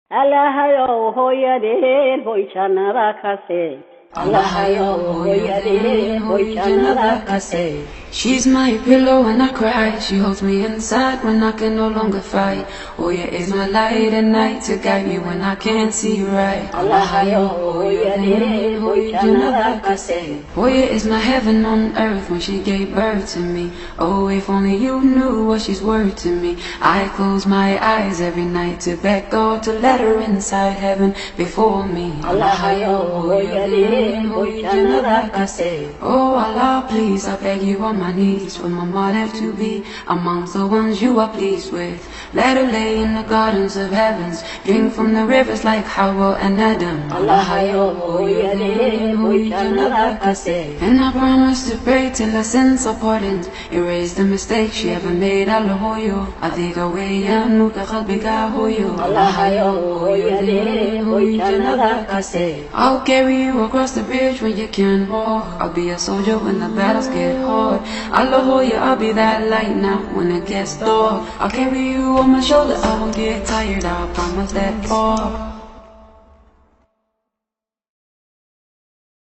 Allahayo hoyade hoychana rakase. Allahayo hoyade hoychana rakase. She's my pillow when I cry. She holds me inside when I can no longer fight. Oya is my light at night to guide me when I can't see right. Allahayo hoyade hoychana rakase. Oya is my heaven on earth when she gave birth to me. Oh, if only you knew what she's worth to me. I close my eyes every night to beg God to let her inside heaven before me. Allahayo hoyade hoychana rakase. Oh Allah, please, I beg you on my knees for my mother to be amongst the ones you are pleased with. Let her lay in the gardens of heavens, drink from the rivers like Hawa and Adam. Allahayo hoyade hoychana rakase. And I promise to pray till her sins are pardoned, erase the mistakes she ever made. Allahoyo, adiga weya nuka khalbiga hoyo. Allahayo hoyade hoychana rakase. I'll carry you across the bridge when you can't walk. I'll be a soldier when the battles get hard. Allahoya, I'll be that light now when it gets dark. I'll carry you on my shoulder, I won't get tired, I promise that fall.